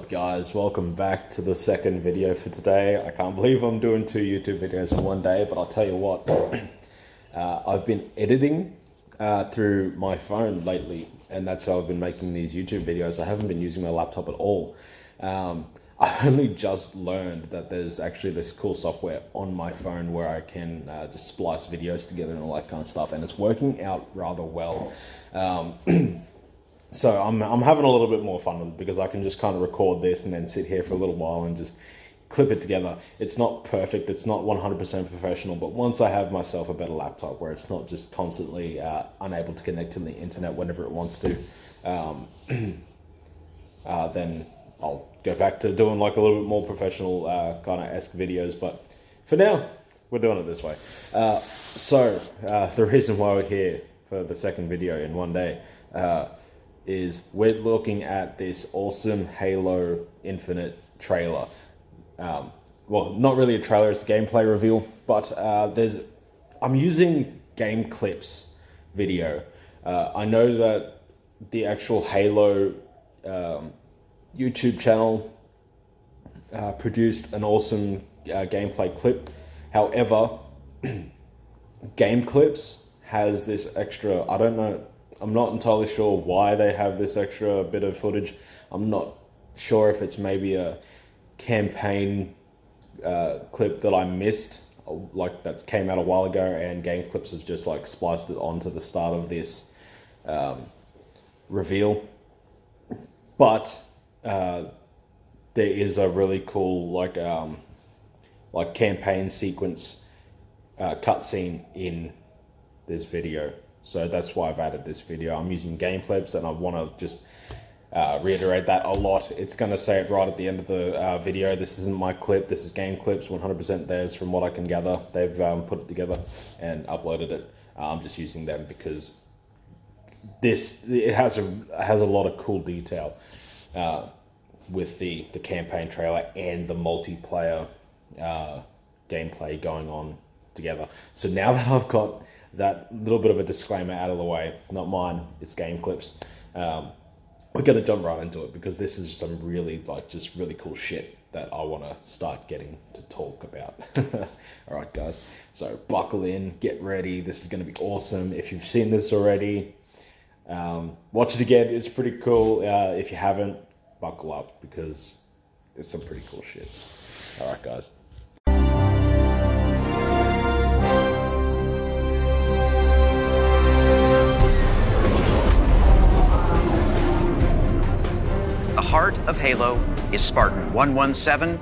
up, guys? Welcome back to the second video for today. I can't believe I'm doing 2 YouTube videos in one day, but I'll tell you what, I've been editing through my phone lately, and that's how I've been making these YouTube videos. I haven't been using my laptop at all. I only just learned that there's actually this cool software on my phone where I can just splice videos together and all that kind of stuff, and it's working out rather well. So I'm having a little bit more fun with it because I can just kind of record this and then sit here for a little while and just clip it together. It's not perfect, it's not 100% professional, but once I have myself a better laptop where it's not just constantly unable to connect to the internet whenever it wants to, then I'll go back to doing like a little bit more professional kind of esque videos. But for now, we're doing it this way. The reason why we're here for the second video in one day is we're looking at this awesome Halo Infinite trailer. Well, not really a trailer, it's a gameplay reveal, but I'm using Game Clips video. I know that the actual Halo YouTube channel produced an awesome gameplay clip. However, Game Clips has this extra, I don't know, I'm not entirely sure why they have this extra bit of footage. I'm not sure if it's maybe a campaign clip that I missed, like that came out a while ago, and Game Clips has just like spliced it onto the start of this reveal. But there is a really cool like campaign sequence cutscene in this video. So that's why I've added this video. I'm using Game Clips, and I want to just reiterate that a lot. It's going to say it right at the end of the video. This isn't my clip. This is Game Clips, 100% theirs from what I can gather. They've put it together and uploaded it. I'm just using them because it has a lot of cool detail with the campaign trailer and the multiplayer gameplay going on together. So now that I've got that little bit of a disclaimer out of the way, not mine, it's Game Clips, we're gonna jump right into it because this is some really just really cool shit that I want to start getting to talk about. All right, guys, so buckle in, get ready. This is gonna be awesome. If you've seen this already, watch it again. It's pretty cool. If you haven't, buckle up because it's some pretty cool shit. All right, guys. The heart of Halo is Spartan 117,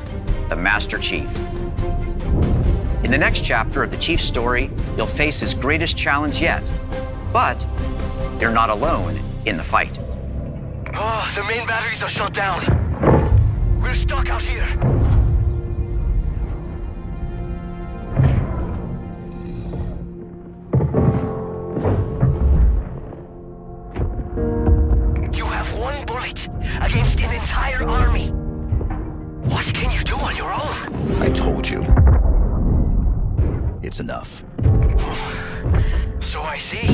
the Master Chief. In the next chapter of the Chief's story, you'll face his greatest challenge yet. But you're not alone in the fight. Oh, the main batteries are shut down. We're stuck out here. Against an entire army. What can you do on your own? I told you. It's enough. So I see.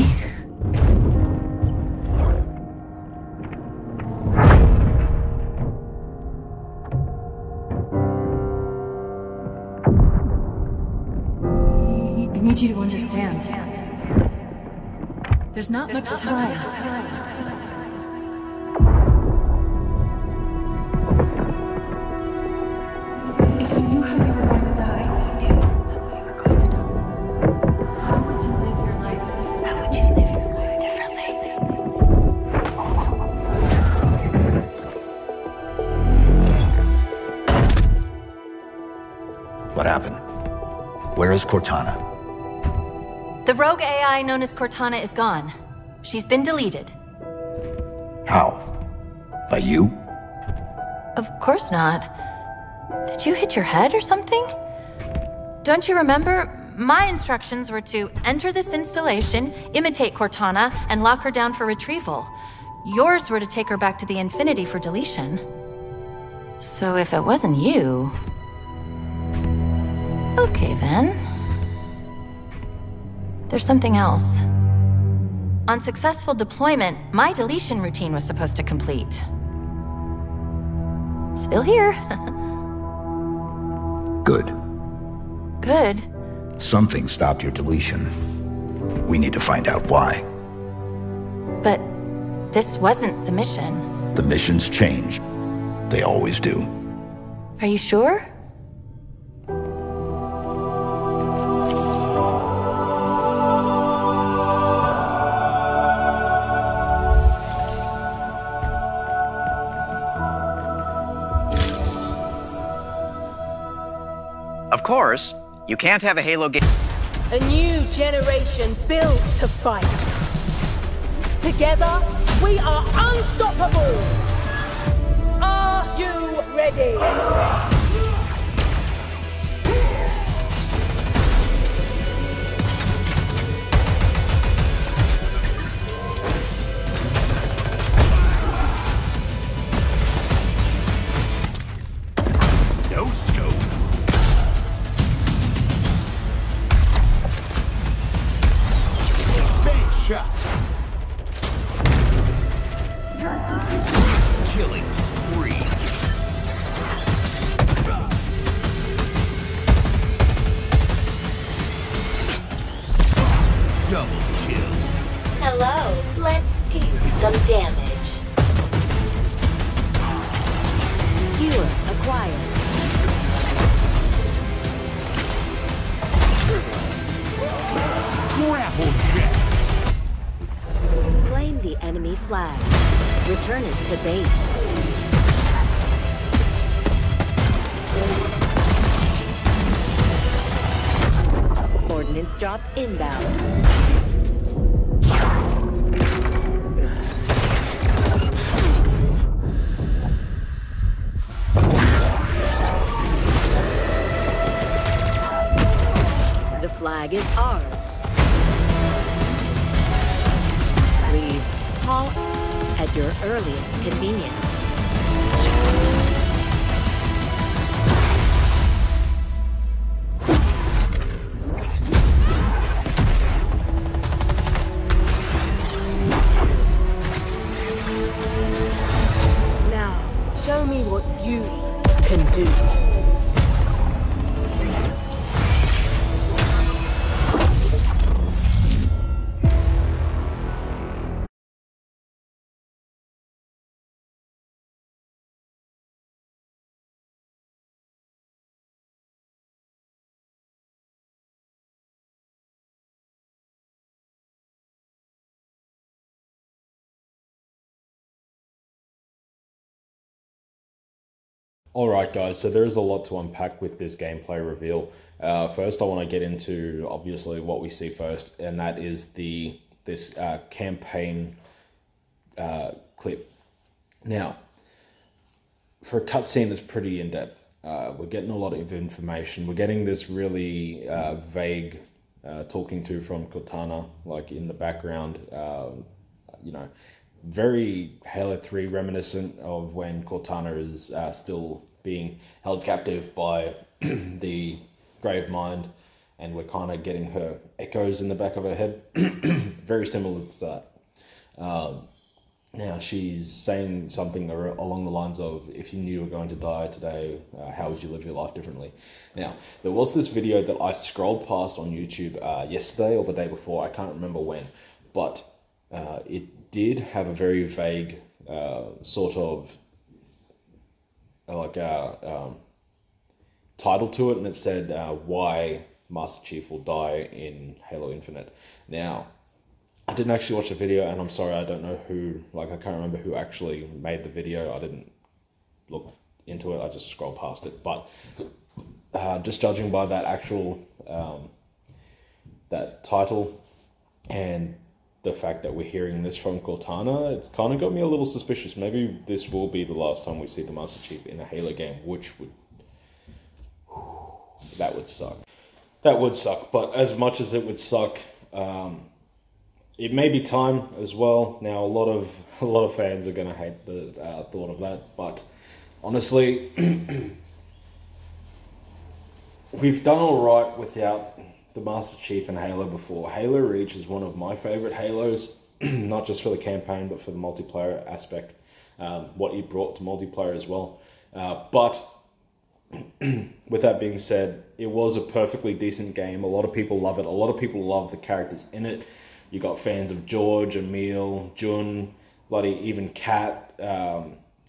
I need you to understand. There's not much time. What happened? Where is Cortana? The rogue AI known as Cortana is gone. She's been deleted. How? By you? Of course not. Did you hit your head or something? Don't you remember? My instructions were to enter this installation, imitate Cortana, and lock her down for retrieval. Yours were to take her back to the Infinity for deletion. So if it wasn't you... Okay, then. There's something else. On successful deployment, my deletion routine was supposed to complete. still here. Good. Good. Something stopped your deletion. We need to find out why. But this wasn't the mission. The missions changed. They always do. Are you sure? Of course, you can't have a Halo game. A new generation built to fight. Together, we are unstoppable. Are you ready? No scope. Shot. Killing spree. Double kill. Hello, let's do some damage. Skewer acquired. Grapple check. Claim the enemy flag. Return it to base. Ordnance drop inbound. The flag is ours. Please call at your earliest convenience. Now, show me what you can do. Alright guys, so there is a lot to unpack with this gameplay reveal. First I want to get into obviously what we see first, and that is this campaign clip. Now, for a cutscene that's pretty in-depth, we're getting a lot of information. We're getting this really vague talking to from Cortana, like in the background, you know, very Halo 3 reminiscent of when Cortana is still being held captive by the Gravemind, and we're kind of getting her echoes in the back of her head. Very similar to that. Now she's saying something along the lines of, if you knew you were going to die today, how would you live your life differently? Now, there was this video that I scrolled past on YouTube yesterday or the day before, I can't remember when, but it did have a very vague sort of like title to it, and it said why Master Chief will die in Halo Infinite. Now, I didn't actually watch the video, and I'm sorry, I don't know who, like I can't remember who actually made the video. I didn't look into it, I just scrolled past it, but just judging by that actual that title and the fact that we're hearing this from Cortana, it's kind of got me a little suspicious. Maybe this will be the last time we see the Master Chief in a Halo game, which would... that would suck. That would suck, but as much as it would suck, it may be time as well. Now, a lot of fans are going to hate the thought of that, but honestly, we've done all right without the Master Chief in Halo before. Halo Reach is one of my favorite Halos, not just for the campaign, but for the multiplayer aspect. What he brought to multiplayer as well. But with that being said, it was a perfectly decent game. A lot of people love it. A lot of people love the characters in it. You got fans of George, Emil, Jun, bloody even Kat,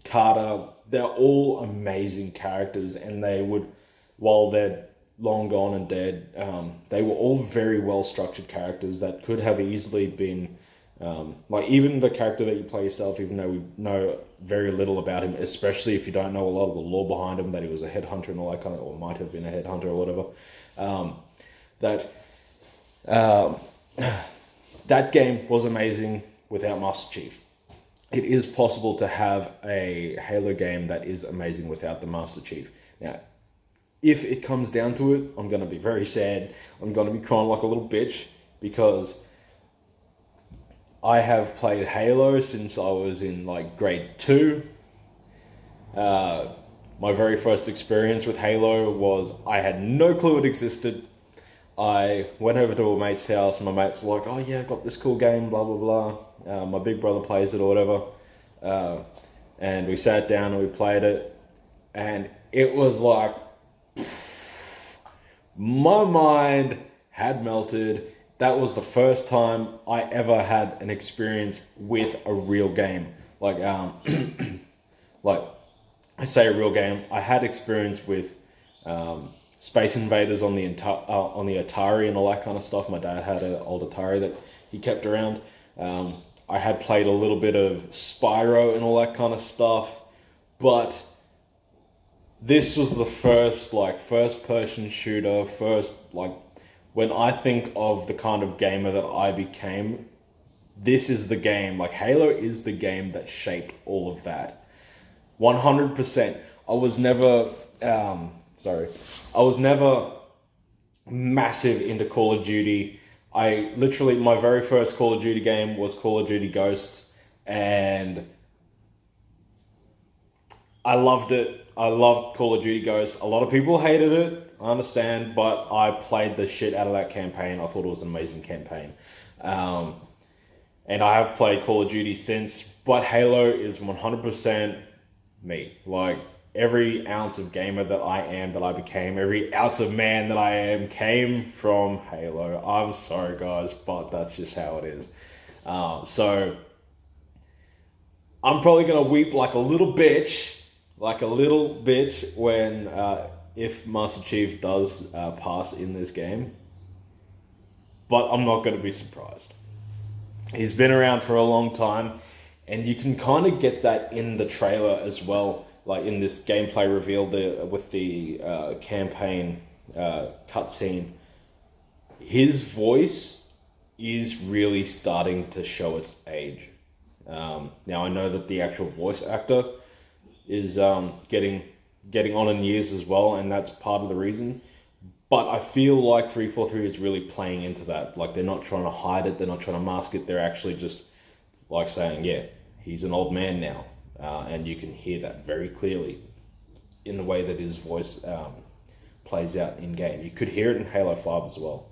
Carter. They're all amazing characters, and they would, while they're long gone and dead, they were all very well structured characters that could have easily been, like even the character that you play yourself, even though we know very little about him, especially if you don't know a lot of the lore behind him, that he was a headhunter and all that kind of, or might have been a headhunter or whatever, that game was amazing without Master Chief. It is possible to have a Halo game that is amazing without the Master Chief. Now, if it comes down to it, I'm going to be very sad. I'm going to be crying like a little bitch, because I have played Halo since I was in like grade 2. My very first experience with Halo was, I had no clue it existed. I went over to a mate's house and my mate's like, oh yeah, I got this cool game, blah, blah, blah. My big brother plays it or whatever. And we sat down and we played it. And it was like, my mind had melted. That was the first time I ever had an experience with a real game. Like, like I say a real game, I had experience with Space Invaders on the Atari and all that kind of stuff. My dad had an old Atari that he kept around. I had played a little bit of Spyro and all that kind of stuff, but this was the first person shooter, when I think of the kind of gamer that I became, this is the game. Like, Halo is the game that shaped all of that. 100%. I was never massive into Call of Duty. My very first Call of Duty game was Call of Duty Ghosts, and I loved it. I loved Call of Duty Ghosts. A lot of people hated it, I understand, but I played the shit out of that campaign. I thought it was an amazing campaign. And I have played Call of Duty since, but Halo is 100% me. Like, every ounce of gamer that I am, that I became, every ounce of man that I am, came from Halo. I'm sorry, guys, but that's just how it is. So, I'm probably going to weep like a little bitch, when, if Master Chief does pass in this game. But I'm not going to be surprised. He's been around for a long time, and you can kind of get that in the trailer as well. Like in this gameplay reveal with the campaign cutscene, his voice is really starting to show its age. Now I know that the actual voice actor is getting on in years as well, and that's part of the reason. But I feel like 343 is really playing into that. Like, they're not trying to hide it, they're not trying to mask it, they're actually just like saying, yeah, he's an old man now. And you can hear that very clearly in the way that his voice plays out in game. You could hear it in Halo 5 as well.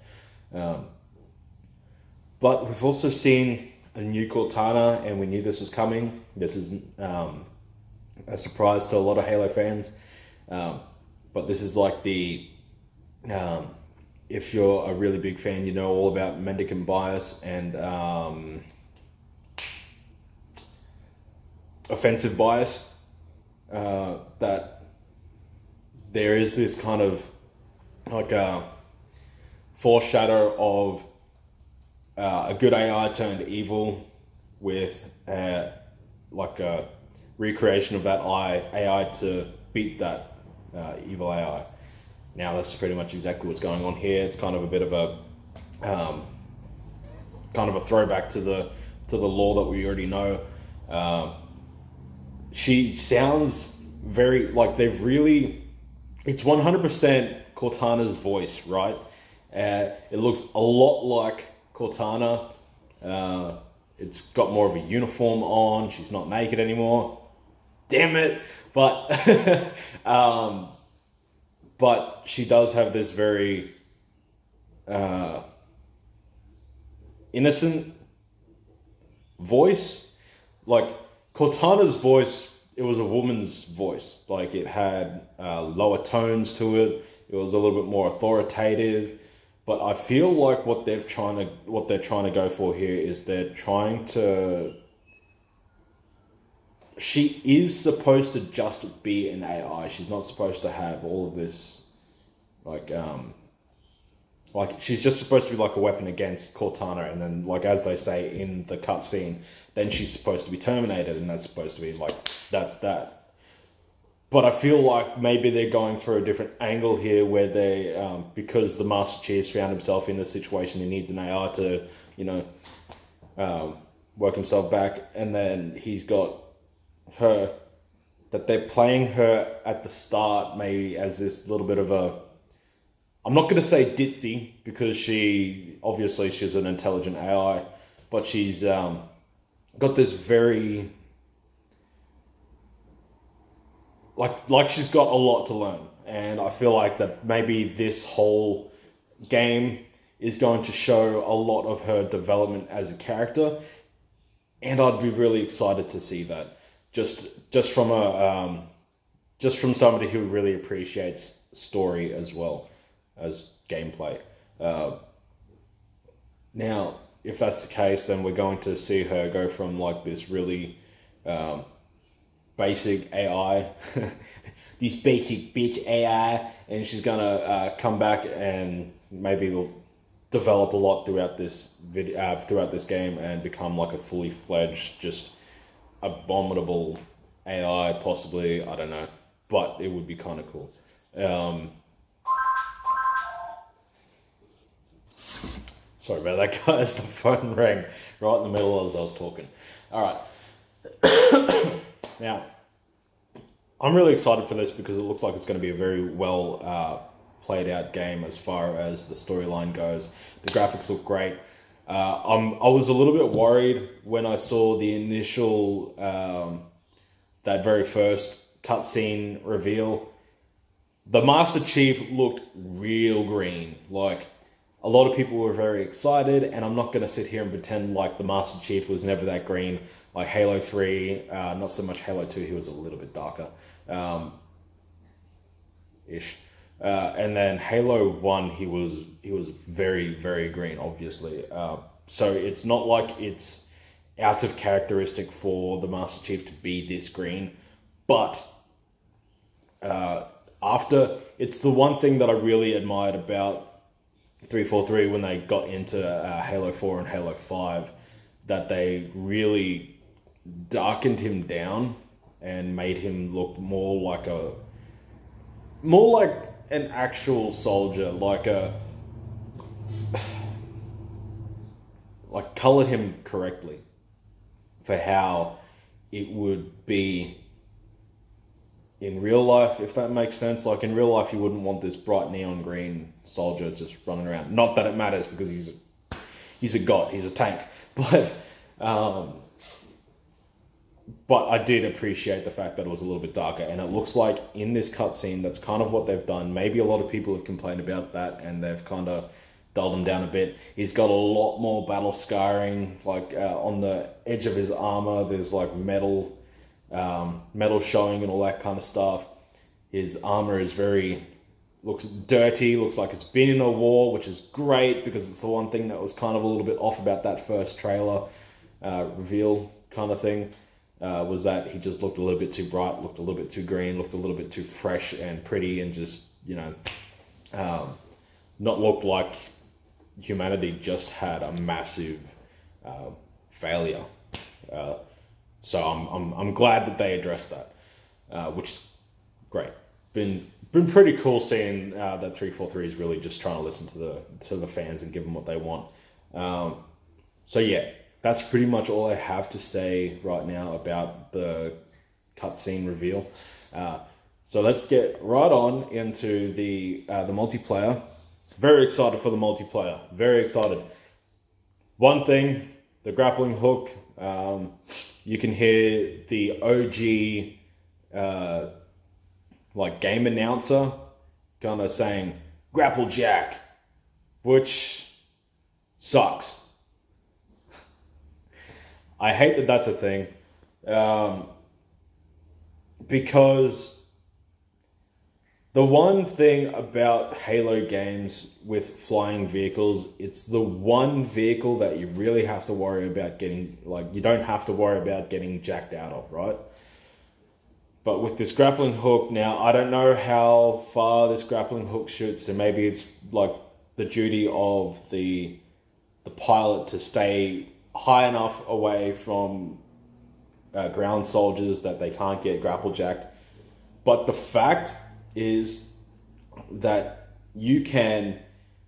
But we've also seen a new Cortana, and we knew this was coming. This is a surprise to a lot of Halo fans. But this is like the... if you're a really big fan, you know all about mendicant bias and... offensive bias, that there is this kind of like a foreshadow of a good AI turned evil with like a recreation of that AI to beat that evil AI. Now that's pretty much exactly what's going on here. It's kind of a bit of a throwback to the lore that we already know. She sounds very, like they've really, it's 100% Cortana's voice, right? It looks a lot like Cortana. It's got more of a uniform on. She's not naked anymore. Damn it. But, but she does have this very innocent voice. Like, Cortana's voice a woman's voice. Like, it had lower tones to it. It was a little bit more authoritative. But I feel like what they're trying to go for here is they're trying to. She is supposed to just be an AI. She's not supposed to have all of this, like she's just supposed to be like a weapon against Cortana, and then, like, as they say in the cutscene, then she's supposed to be terminated, and that's supposed to be like, that's that. But I feel like maybe they're going for a different angle here, where they, because the Master Chief's found himself in a situation, he needs an AI to, you know, work himself back, and then he's got her, that they're playing her at the start maybe as this little bit of a, I'm not going to say ditzy, because she's an intelligent AI, but she's got this very, like she's got a lot to learn. And I feel like that maybe this whole game is going to show a lot of her development as a character. And I'd be really excited to see that. Just from somebody who really appreciates story as well as gameplay. Now, if that's the case, then we're going to see her go from like this really basic AI, this basic bitch AI, and she's gonna come back and maybe develop a lot throughout this game and become like a fully fledged, just abominable AI, possibly. I don't know, but it would be kind of cool. Sorry about that, guys. The phone rang right in the middle as I was talking. All right. Now, I'm really excited for this because it looks like it's going to be a very well played out game as far as the storyline goes. The graphics look great. I was a little bit worried when I saw the initial, that very first cutscene reveal. The Master Chief looked real green. Like, a lot of people were very excited, and I'm not going to sit here and pretend like the Master Chief was never that green. Like Halo 3, not so much Halo 2, he was a little bit darker. Ish. And then Halo 1, he was very, very green, obviously. So it's not like it's out of characteristic for the Master Chief to be this green. But it's the one thing that I really admired about 343 when they got into Halo 4 and Halo 5, that they really darkened him down and made him look more like an actual soldier, like colored him correctly for how it would be in real life, if that makes sense. Like, in real life, you wouldn't want this bright neon green soldier just running around. Not that it matters, because he's a god, he's a tank. But I did appreciate the fact that it was a little bit darker, and it looks like in this cutscene, that's kind of what they've done. Maybe a lot of people have complained about that, and they've kind of dulled him down a bit. He's got a lot more battle scarring, like on the edge of his armor, there's like metal showing and all that kind of stuff. His armor looks dirty, looks like it's been in a war, which is great, because it's the one thing that was kind of a little bit off about that first trailer reveal kind of thing, was that he just looked a little bit too bright, looked a little bit too green, looked a little bit too fresh and pretty, and just, you know, not looked like humanity just had a massive failure. So I'm glad that they addressed that, which is great. Been pretty cool seeing that 343 is really just trying to listen to the fans and give them what they want. So yeah, that's pretty much all I have to say right now about the cutscene reveal. So let's get right on into the multiplayer. Very excited for the multiplayer. Very excited. One thing, the grappling hook. You can hear the OG like game announcer kind of saying "Grapple Jack," which sucks. I hate that that's a thing. because the one thing about Halo games with flying vehicles, it's the one vehicle that you really have to worry about getting, like, you don't have to worry about getting jacked out of, right? But with this grappling hook, now, I don't know how far this grappling hook shoots, so maybe it's like the duty of the pilot to stay high enough away from ground soldiers that they can't get grapple jacked. But the fact is that you can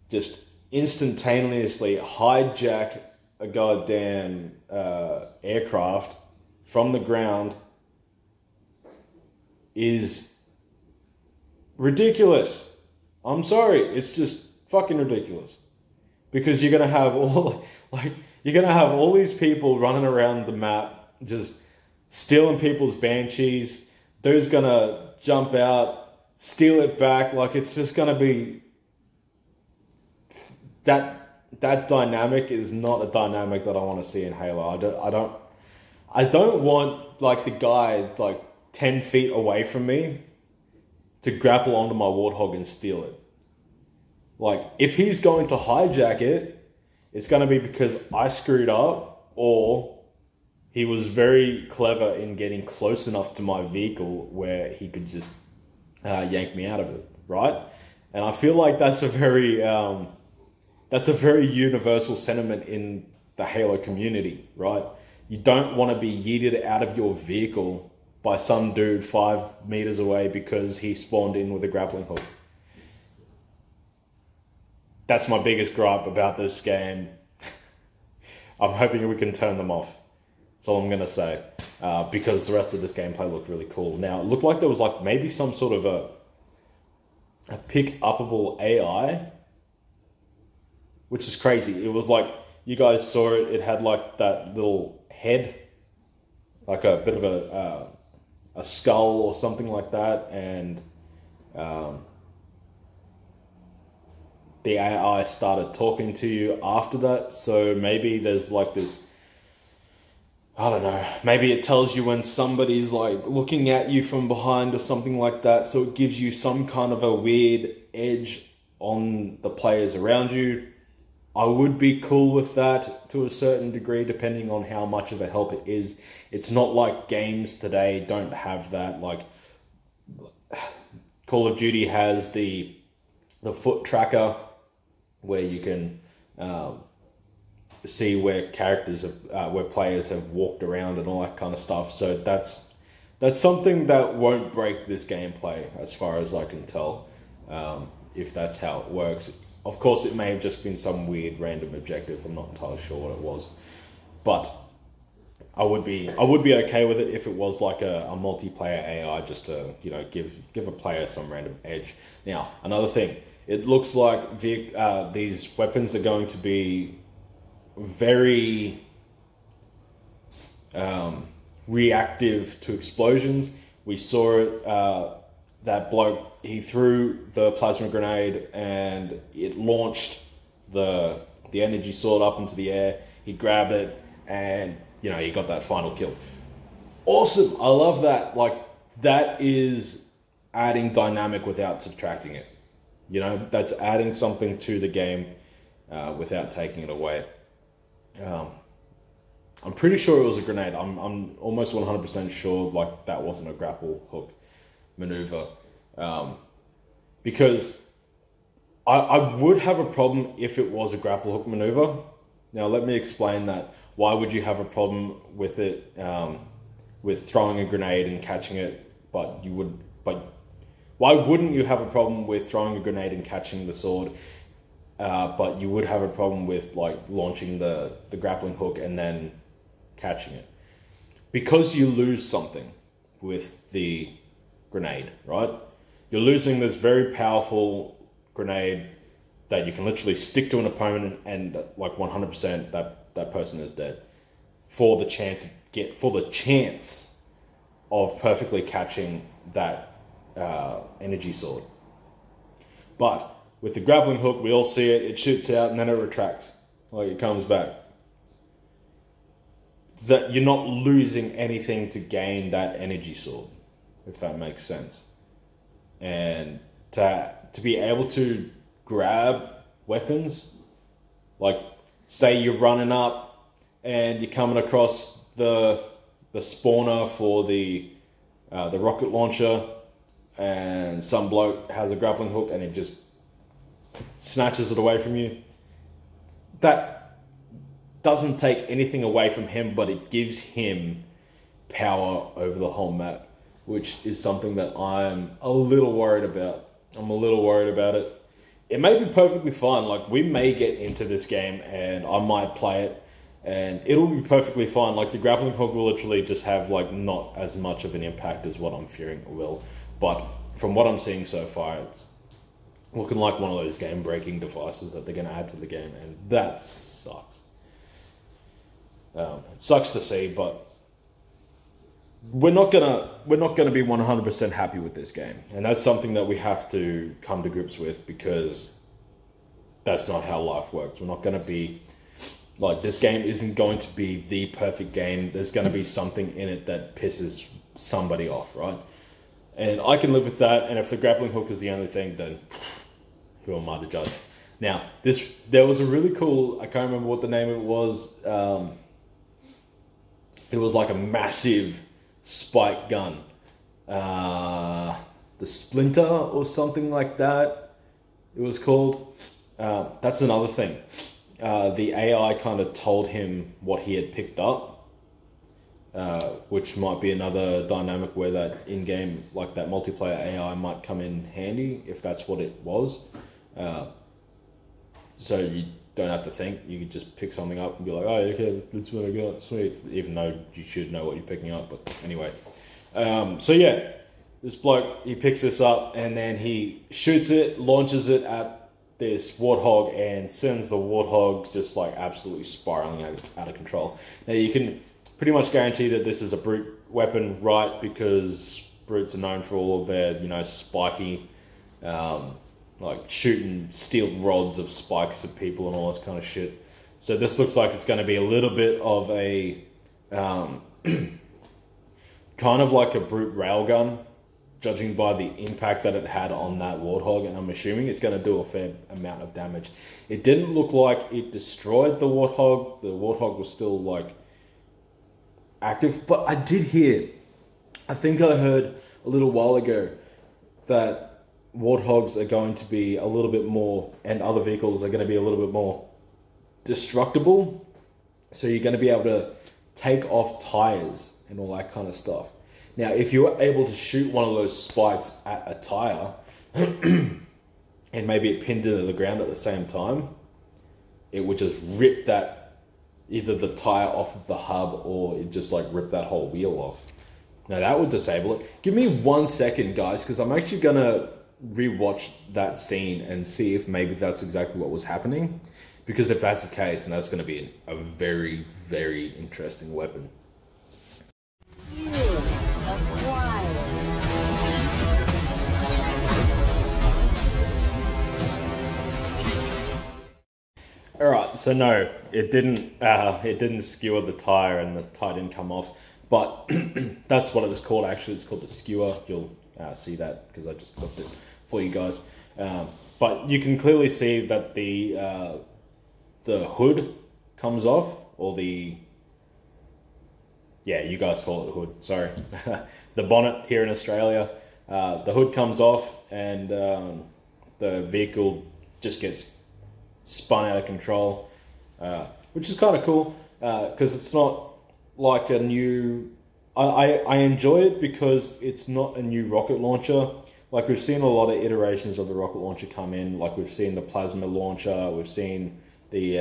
just instantaneously hijack a goddamn aircraft from the ground is ridiculous. I'm sorry, it's just fucking ridiculous. Because you're gonna have all these people running around the map just stealing people's banshees. Dude's gonna jump out, steal it back. Like, it's just gonna be that dynamic is not a dynamic that I want to see in Halo. I don't want, like, the guy like 10 feet away from me to grapple onto my Warthog and steal it. Like, if he's going to hijack it, it's going to be because I screwed up, or he was very clever in getting close enough to my vehicle where he could just yank me out of it, right? And I feel like that's a very universal sentiment in the Halo community, right? You don't want to be yeeted out of your vehicle by some dude 5 meters away because he spawned in with a grappling hook. That's my biggest gripe about this game. I'm hoping we can turn them off. That's all I'm going to say. Because the rest of this gameplay looked really cool. Now, it looked like there was like maybe some sort of a pick-upable AI, which is crazy. It was like, you guys saw it, it had like that little head, like a bit of a skull or something like that, and the AI started talking to you after that. So maybe there's like this, I don't know, maybe it tells you when somebody's like looking at you from behind or something like that. So it gives you some kind of a weird edge on the players around you. I would be cool with that to a certain degree, depending on how much of a help it is. It's not like games today don't have that. Like, Call of Duty has the foot tracker, where you can see where where players have walked around and all that kind of stuff. So that's something that won't break this gameplay, as far as I can tell, if that's how it works. Of course, it may have just been some weird random objective. I'm not entirely sure what it was, but I would be okay with it if it was like a multiplayer AI, just to, you know, give a player some random edge. Now, another thing, it looks like these weapons are going to be very reactive to explosions. We saw it. That bloke, he threw the plasma grenade and it launched the energy sword up into the air. He grabbed it and, you know, he got that final kill. Awesome. I love that. Like, that is adding dynamic without subtracting it. You know, that's adding something to the game without taking it away. I'm pretty sure it was a grenade. I'm almost 100% sure like that wasn't a grapple hook maneuver, because I would have a problem if it was a grapple hook maneuver. Now let me explain that. Why would you have a problem with it, with throwing a grenade and catching it, but why wouldn't you have a problem with throwing a grenade and catching the sword, but you would have a problem with like launching the grappling hook and then catching it? Because you lose something with the grenade, right? You're losing this very powerful grenade that you can literally stick to an opponent and like 100% that person is dead, for the chance of perfectly catching that energy sword. But with the grappling hook, we all see it shoots out and then it retracts, like it comes back. That you're not losing anything to gain that energy sword. if that makes sense. And to be able to grab weapons, like say you're running up and you're coming across the spawner for the rocket launcher, and some bloke has a grappling hook and it just snatches it away from you. That doesn't take anything away from him, but it gives him power over the whole map, which is something that I'm a little worried about. I'm a little worried about it. It may be perfectly fine. Like, we may get into this game and I might play it and it'll be perfectly fine. Like, the grappling hook will literally just have like not as much of an impact as what I'm fearing it will. But from what I'm seeing so far, it's looking like one of those game-breaking devices that they're going to add to the game, and that sucks. It sucks to see, but we're not gonna be 100% happy with this game, and that's something that we have to come to grips with, because that's not how life works. We're not going to be like, this game isn't going to be the perfect game. There's going to be something in it that pisses somebody off, right? And I can live with that. And if the grappling hook is the only thing, then who am I to judge? Now, there was a really cool, I can't remember what the name of it was. It was like a massive spike gun. The Splinter or something like that, it was called. That's another thing. The AI kind of told him what he had picked up. Which might be another dynamic where that in-game, like that multiplayer AI might come in handy if that's what it was. So you don't have to think, you could just pick something up and be like, oh, okay, that's what I got, sweet. Even though you should know what you're picking up, but anyway. So yeah, this bloke, he picks this up and then he shoots it, launches it at this warthog and sends the warthog just like absolutely spiraling out of control. Now you can pretty much guarantee that this is a brute weapon, right? Because brutes are known for all of their, you know, spiky, like shooting steel rods of spikes at people and all this kind of shit. So this looks like it's going to be a little bit of a, kind of like a brute railgun, judging by the impact that it had on that warthog, and I'm assuming it's going to do a fair amount of damage. It didn't look like it destroyed the warthog. The warthog was still like active, but I did hear, I think I heard a little while ago that warthogs are going to be a little bit more, and other vehicles are going to be a little bit more destructible. So you're going to be able to take off tires and all that kind of stuff. Now, if you were able to shoot one of those spikes at a tire and maybe it pinned it to the ground at the same time, it would just rip that, either the tire off of the hub, or it just like rip that whole wheel off. Now that would disable it. Give me 1 second, guys, because I'm actually going to rewatch that scene and see if maybe that's exactly what was happening. Because if that's the case, then that's going to be a very, very interesting weapon. All right, so no, it didn't skewer the tire, and the tire didn't come off. But that's what it was called. Actually, it's called the skewer. You'll see that because I just clipped it for you guys. But you can clearly see that the hood comes off, or the, yeah, you guys call it hood. Sorry, the bonnet here in Australia. The hood comes off, and the vehicle just gets spun out of control, which is kind of cool, because it's not like a new, I enjoy it because it's not a new rocket launcher. Like, we've seen a lot of iterations of the rocket launcher come in. Like, we've seen the plasma launcher, we've seen the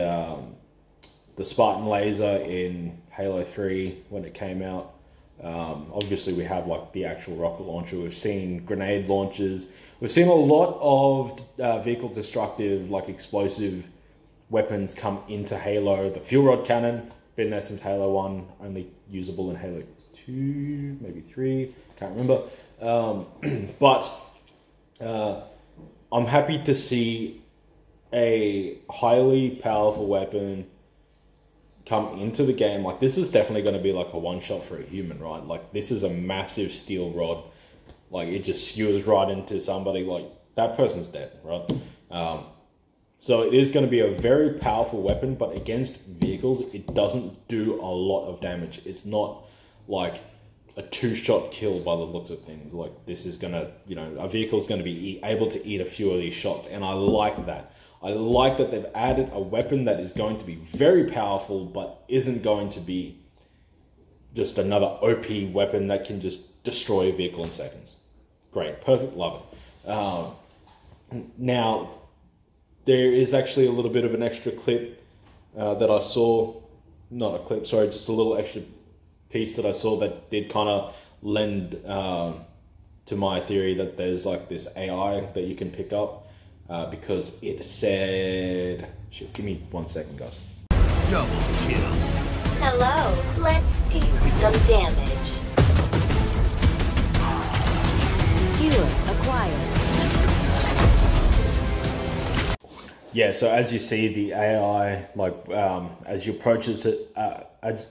Spartan laser in Halo 3 when it came out. Obviously we have like the actual rocket launcher. We've seen grenade launchers. We've seen a lot of vehicle destructive, like explosive weapons come into Halo. The fuel rod cannon, been there since Halo 1, only usable in Halo 2, maybe 3, can't remember. But I'm happy to see a highly powerful weapon come into the game. Like, this is definitely going to be like a one-shot for a human, right? Like, this is a massive steel rod like it just skewers right into somebody, like that person's dead, right? So it is going to be a very powerful weapon, but against vehicles, it doesn't do a lot of damage. It's not like a 2-shot kill by the looks of things. Like this is going to, you know, a vehicle's going to be able to eat a few of these shots. And I like that. I like that they've added a weapon that is going to be very powerful, but isn't going to be just another OP weapon that can just destroy a vehicle in seconds. Great, perfect, love it. Now, there is actually a little bit of an extra clip that I saw, not a clip, sorry, just a little extra piece that I saw that did kind of lend to my theory that there's like this AI that you can pick up because it said, shit, give me 1 second, guys. Double kill. Hello, let's do some damage. Skewer acquired. Yeah, so as you see, the AI, like, as you approach it, as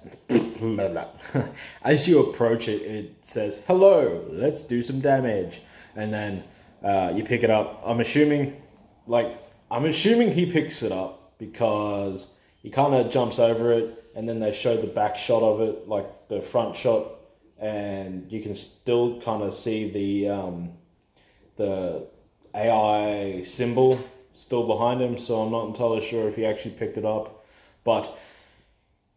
you approach it, it says, hello, let's do some damage. And then you pick it up. I'm assuming he picks it up because he kind of jumps over it, and then they show the back shot of it, like the front shot, and you can still kind of see the AI symbol still behind him, so I'm not entirely sure if he actually picked it up. But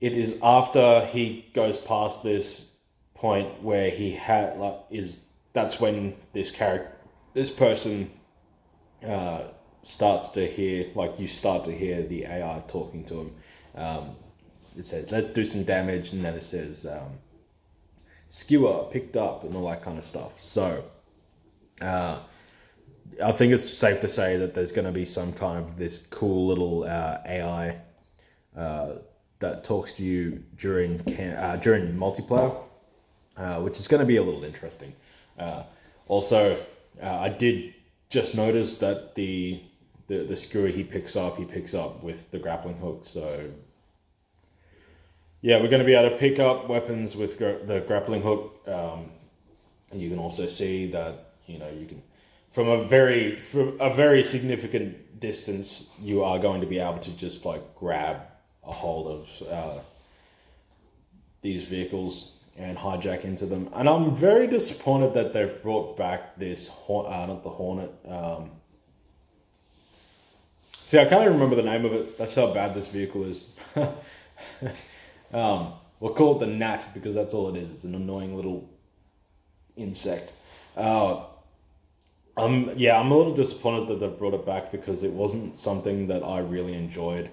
it is after he goes past this point where he had that's when this person starts to hear, like you start to hear the AI talking to him. It says, let's do some damage, and then it says skewer picked up and all that kind of stuff. So I think it's safe to say that there's going to be some kind of this cool little AI that talks to you during multiplayer, which is going to be a little interesting. Also, I did just notice that the skewer he picks up with the grappling hook. So yeah, we're going to be able to pick up weapons with the grappling hook, and you can also see that, you know, you can. From a very significant distance, you are going to be able to just like grab a hold of these vehicles and hijack into them. And I'm very disappointed that they've brought back this not the Hornet. See, I can't even remember the name of it. That's how bad this vehicle is. We'll call it the Gnat because that's all it is. It's an annoying little insect. I'm a little disappointed that they've brought it back because it wasn't something that I really enjoyed.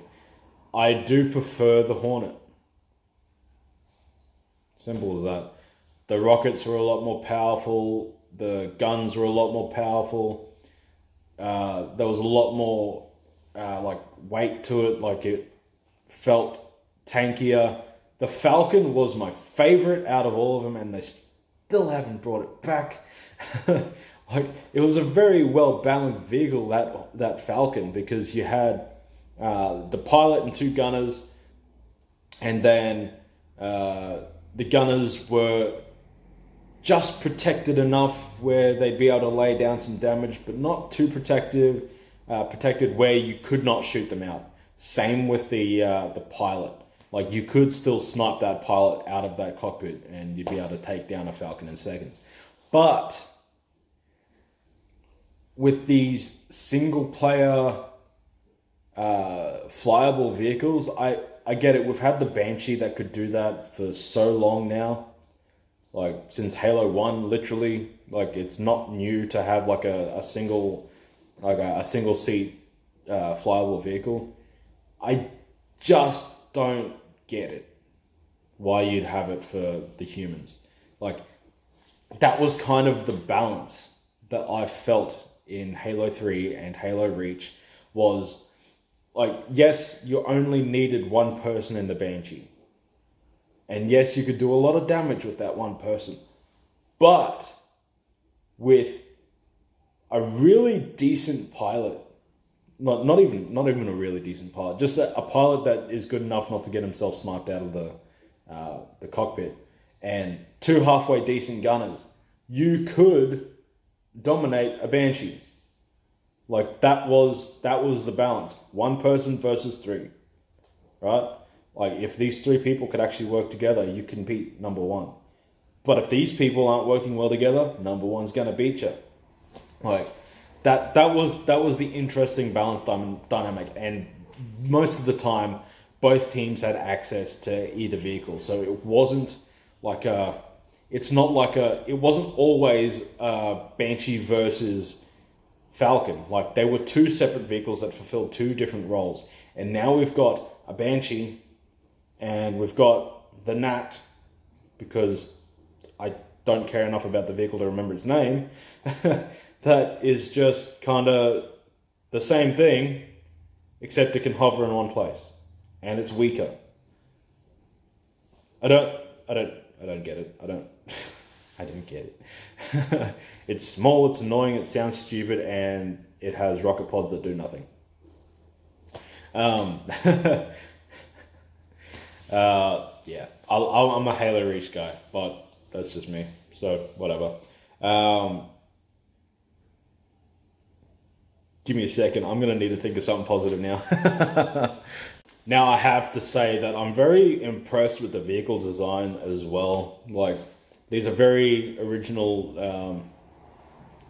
I do prefer the Hornet. Simple as that. The rockets were a lot more powerful. The guns were a lot more powerful. There was a lot more weight to it. Like it felt tankier. The Falcon was my favorite out of all of them, and they still haven't brought it back. Like, it was a very well-balanced vehicle, that Falcon, because you had the pilot and 2 gunners, and then the gunners were just protected enough where they'd be able to lay down some damage, but not too protected where you could not shoot them out. Same with the pilot. Like, you could still snipe that pilot out of that cockpit, and you'd be able to take down a Falcon in seconds. But with these single-player flyable vehicles, I get it. We've had the Banshee that could do that for so long now. Like, since Halo 1, literally. Like, it's not new to have, like, a single seat flyable vehicle. I just don't get it. Why you'd have it for the humans. Like, that was kind of the balance that I felt in Halo 3 and Halo Reach was, like, yes, you only needed one person in the Banshee. And yes, you could do a lot of damage with that one person. But with a really decent pilot, not even a really decent pilot, just a pilot that is good enough not to get himself sniped out of the cockpit, and 2 halfway decent gunners, you could dominate a Banshee. Like, that was the balance. One person versus three, right? Like, if these three people could actually work together, you can beat number one. But if these people aren't working well together, number one's gonna beat you. Like, that was the interesting balance dynamic, and most of the time, both teams had access to either vehicle, so it wasn't like it wasn't always Banshee versus Falcon. Like, they were two separate vehicles that fulfilled two different roles. And now we've got a Banshee and we've got the Nat, because I don't care enough about the vehicle to remember its name, that is just kind of the same thing, except it can hover in one place and it's weaker. I don't get it. I don't get it. It's small, it's annoying, it sounds stupid, and it has rocket pods that do nothing. Yeah, I'm a Halo Reach guy, but that's just me, so whatever. Give me a second, I'm gonna need to think of something positive now. Now, I have to say that I'm very impressed with the vehicle design as well. Like, these are very original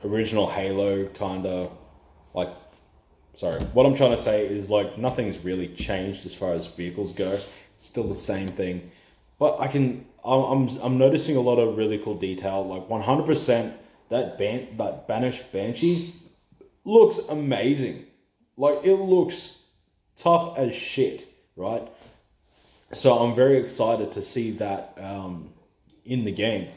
Halo kind of, like, sorry, what I'm trying to say is, like, nothing's really changed as far as vehicles go. It's still the same thing, but I'm noticing a lot of really cool detail. Like, 100% that Banished Banshee looks amazing. Like, it looks tough as shit, right? So I'm very excited to see that in the game,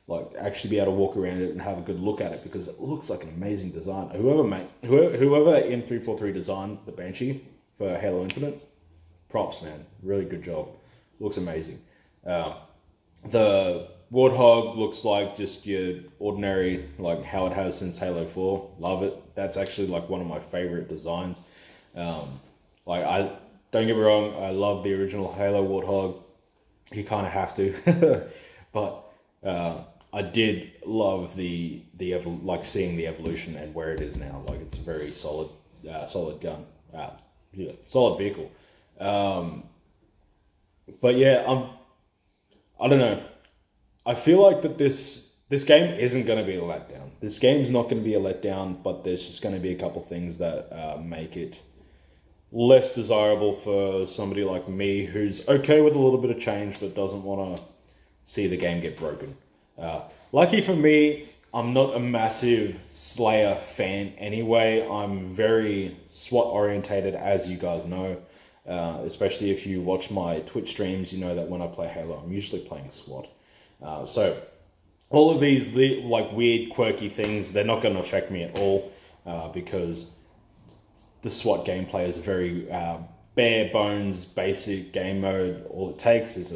like, actually be able to walk around it and have a good look at it, because it looks like an amazing design. Whoever in 343 designed the Banshee for Halo Infinite, props, man. Really good job. Looks amazing. The Warthog looks like just your ordinary, like how it has since Halo 4. Love it. That's actually like one of my favorite designs. Like, I don't get me wrong, I love the original Halo Warthog. You kind of have to, but I did love like seeing the evolution and where it is now. Like, it's a very solid gun, yeah, solid vehicle. But yeah, I don't know. I feel like that this game isn't going to be a letdown. This game's not going to be a letdown, but there's just going to be a couple things that make it less desirable for somebody like me, who's okay with a little bit of change but doesn't want to see the game get broken. Lucky for me, I'm not a massive Slayer fan anyway. I'm very SWAT orientated, as you guys know. Especially if you watch my Twitch streams, you know that when I play Halo, I'm usually playing SWAT. So all of these like weird, quirky things, they're not going to affect me at all, because the SWAT gameplay is a very bare bones, basic game mode. All it takes is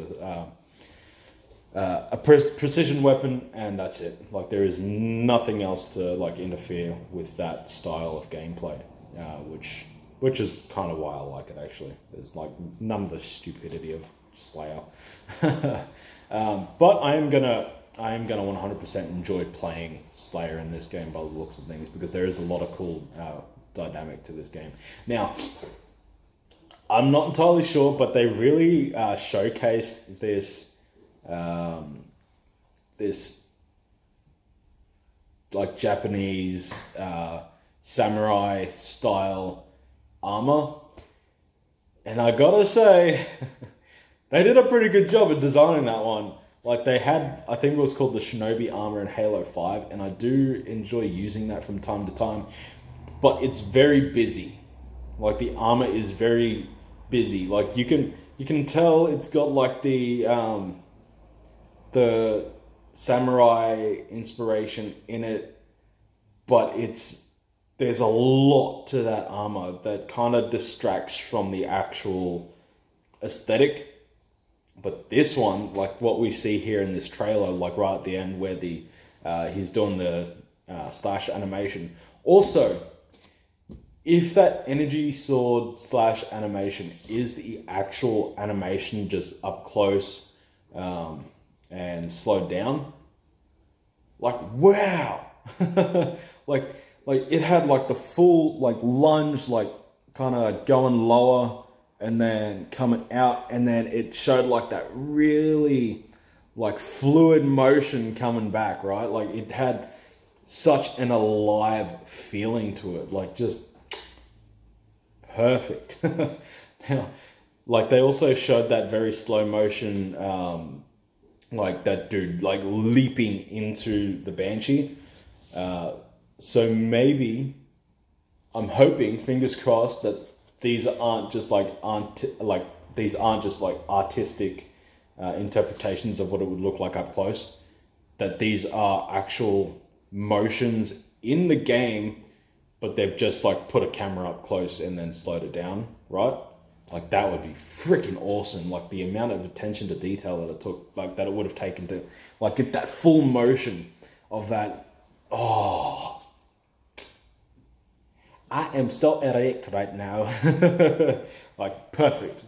a precision weapon, and that's it. Like, there is nothing else to like interfere with that style of gameplay, which is kind of why I like it, actually. There's like none of the stupidity of Slayer. But I am gonna 100% enjoy playing Slayer in this game by the looks of things, because there is a lot of cool dynamic to this game. Now, I'm not entirely sure, but they really showcased this like Japanese samurai style armor, and I gotta say, they did a pretty good job of designing that one. Like, they had, I think it was called the Shinobi armor in Halo 5, and I do enjoy using that from time to time, but it's very busy. Like, the armor is very busy. Like, you can tell it's got like the samurai inspiration in it, but there's a lot to that armor that kind of distracts from the actual aesthetic. But this one, like what we see here in this trailer, like right at the end where he's doing the slash animation. Also, if that energy sword slash animation is the actual animation just up close and slowed down, like, wow, like it had like the full like lunge, like kind of going lower and then coming out, and then it showed like that really like fluid motion coming back, right? Like it had such an alive feeling to it, like just perfect. Now, like they also showed that very slow motion, like that dude like leaping into the Banshee. So maybe, I'm hoping, fingers crossed, that these aren't just like artistic interpretations of what it would look like up close. That these are actual motions in the game, but they've just like put a camera up close and then slowed it down, right? Like that would be freaking awesome. Like the amount of attention to detail that it took, like that it would have taken to like get that full motion of that. Oh, I am so erect right now. Like perfect.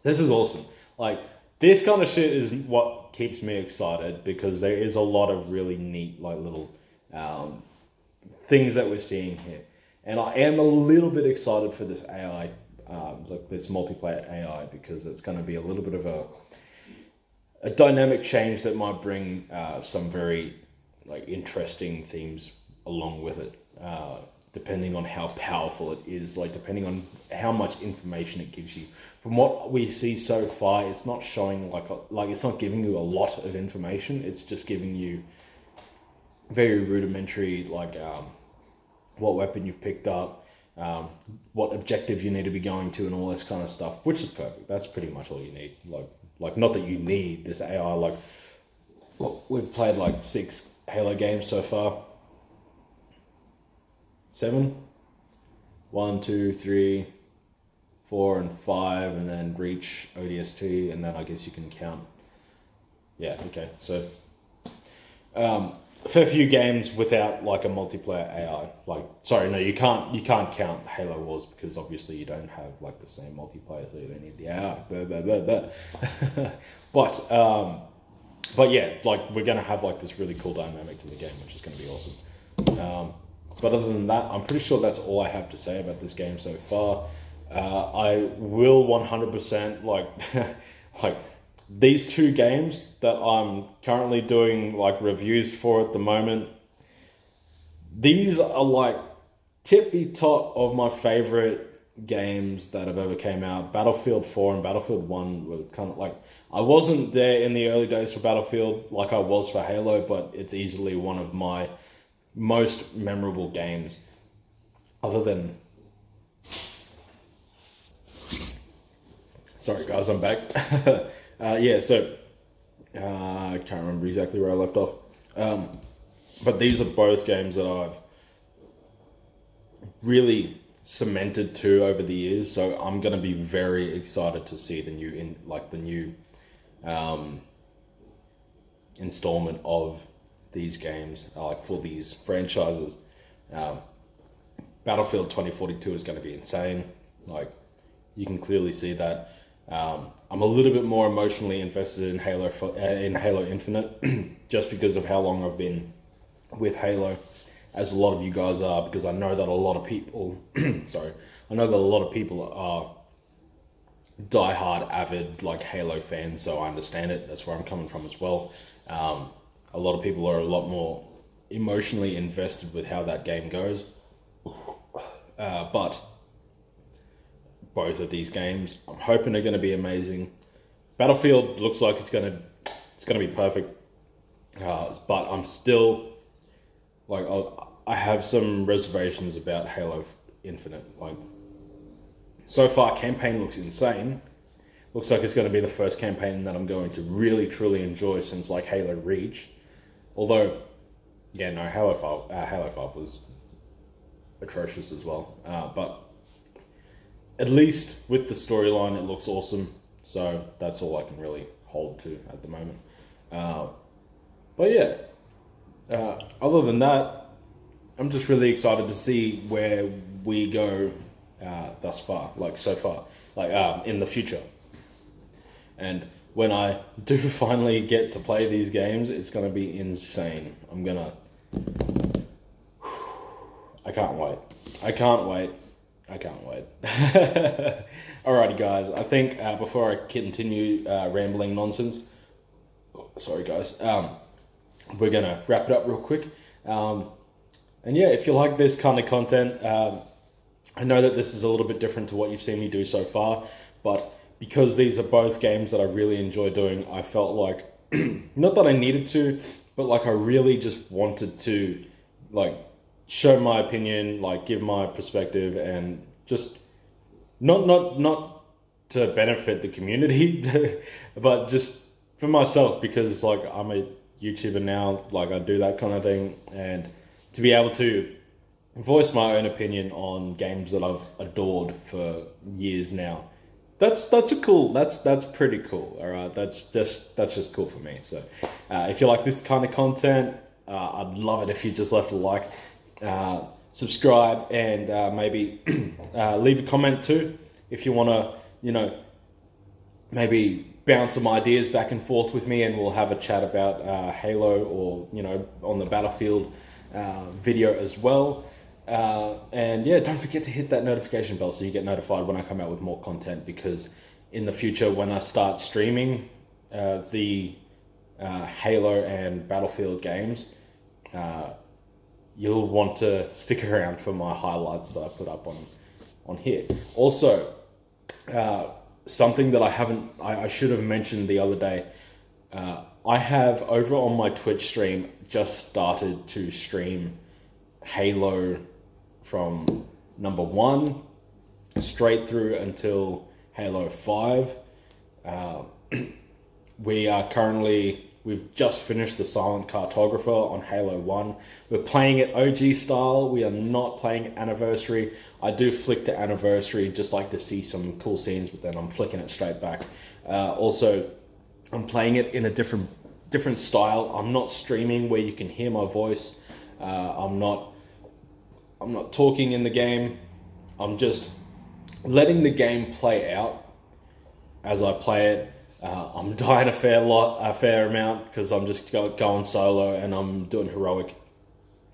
This is awesome. Like this kind of shit is what keeps me excited, because there is a lot of really neat like little things that we're seeing here. And I am a little bit excited for this AI, like this multiplayer AI, because it's going to be a little bit of a dynamic change that might bring some very like interesting themes along with it, depending on how powerful it is, like depending on how much information it gives you. From what we see so far, it's not showing like it's not giving you a lot of information. It's just giving you very rudimentary, like what weapon you've picked up, what objective you need to be going to, and all this kind of stuff, which is perfect. That's pretty much all you need. Like not that you need this AI. Like, well, we've played like 6 Halo games so far. 7, 1, 2, 3, 4, and 5, and then Reach, ODST, and then I guess you can count. Yeah, okay. So, a fair few games without like a multiplayer AI. Like, sorry, no, you can't count Halo Wars, because obviously you don't have like the same multiplayer, so you don't need the AI. But yeah, like we're gonna have like this really cool dynamic to the game, which is gonna be awesome. But other than that, I'm pretty sure that's all I have to say about this game so far. I will 100% like like these 2 games that I'm currently doing like reviews for at the moment. These are like tippy top of my favorite games that have ever came out. Battlefield 4 and Battlefield 1 were kind of like, I wasn't there in the early days for Battlefield like I was for Halo, but it's easily one of my most memorable games, other than, sorry guys, I'm back. Yeah, so I can't remember exactly where I left off, but these are both games that I've really cemented to over the years, so I'm gonna be very excited to see the new installment of these games, like for these franchises. Battlefield 2042 is going to be insane. Like, you can clearly see that. I'm a little bit more emotionally invested in Halo Infinite, just because of how long I've been with Halo, as a lot of you guys are, because I know that a lot of people, sorry, I know that a lot of people are diehard, avid, like Halo fans, so I understand it. That's where I'm coming from as well. A lot of people are a lot more emotionally invested with how that game goes. But both of these games, I'm hoping are going to be amazing. Battlefield looks like it's going to be perfect. But I'm still like, I have some reservations about Halo Infinite. Like, so far, campaign looks insane. Looks like it's going to be the first campaign that I'm going to really truly enjoy since like Halo Reach. Although, yeah, no, Halo 5 was atrocious as well. But at least with the storyline, it looks awesome. So that's all I can really hold to at the moment. But yeah, other than that, I'm just really excited to see where we go thus far, like so far, like in the future. And when I do finally get to play these games, it's going to be insane. I'm going to I can't wait. I can't wait. I can't wait. Alrighty, guys. I think before I continue rambling nonsense, sorry, guys, we're going to wrap it up real quick. And yeah, if you like this kind of content, I know that this is a little bit different to what you've seen me do so far, but because these are both games that I really enjoy doing, I felt like, not that I needed to, but like I really just wanted to like show my opinion, like give my perspective, and just not to benefit the community, but just for myself, because like I'm a YouTuber now, like I do that kind of thing, and to be able to voice my own opinion on games that I've adored for years now. That's pretty cool. All right, that's just cool for me. So, if you like this kind of content, I'd love it if you just left a like, subscribe, and maybe leave a comment too if you want to, you know, maybe bounce some ideas back and forth with me, and we'll have a chat about Halo, or you know, on the Battlefield video as well. And yeah, don't forget to hit that notification bell so you get notified when I come out with more content, because in the future when I start streaming the Halo and Battlefield games, you'll want to stick around for my highlights that I put up on here. Also, something that I should have mentioned the other day, I have over on my Twitch stream just started to stream Halo from number 1 straight through until Halo 5. We've just finished the Silent Cartographer on Halo 1. We're playing it OG style. We are not playing Anniversary. I do flick to Anniversary just like to see some cool scenes, but then I'm flicking it straight back. Also, I'm playing it in a different style. I'm not streaming where you can hear my voice. I'm not talking in the game. I'm just letting the game play out as I play it. I'm dying a fair amount because I'm just going solo and I'm doing heroic.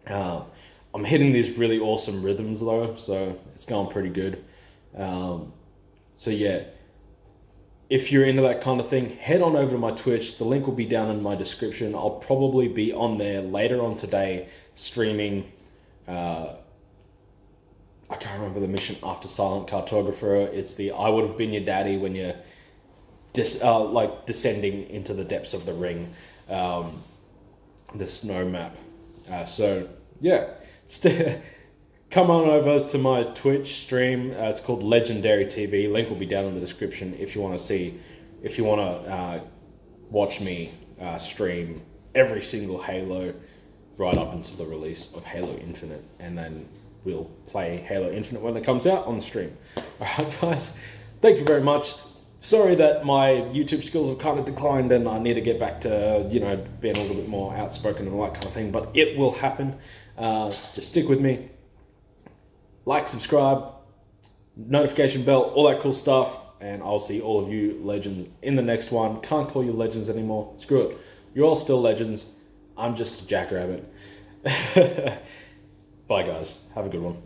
I'm hitting these really awesome rhythms though, so it's going pretty good. So yeah, if you're into that kind of thing, head on over to my Twitch. The link will be down in my description. I'll probably be on there later on today streaming. I can't remember the mission after Silent Cartographer. It's the I Would Have Been Your Daddy, when you're descending into the depths of the ring, the snow map. So yeah, come on over to my Twitch stream. It's called Legendary TV. Link will be down in the description if you want to watch me stream every single Halo right up until the release of Halo Infinite, and then we'll play Halo Infinite when it comes out on the stream. Alright guys, thank you very much. Sorry that my YouTube skills have kind of declined and I need to get back to, you know, being a little bit more outspoken and all that kind of thing, but it will happen. Just stick with me. Like, subscribe, notification bell, all that cool stuff, and I'll see all of you legends in the next one. Can't call you legends anymore. Screw it. You're all still legends. I'm just a jackrabbit. Bye guys. Have a good one.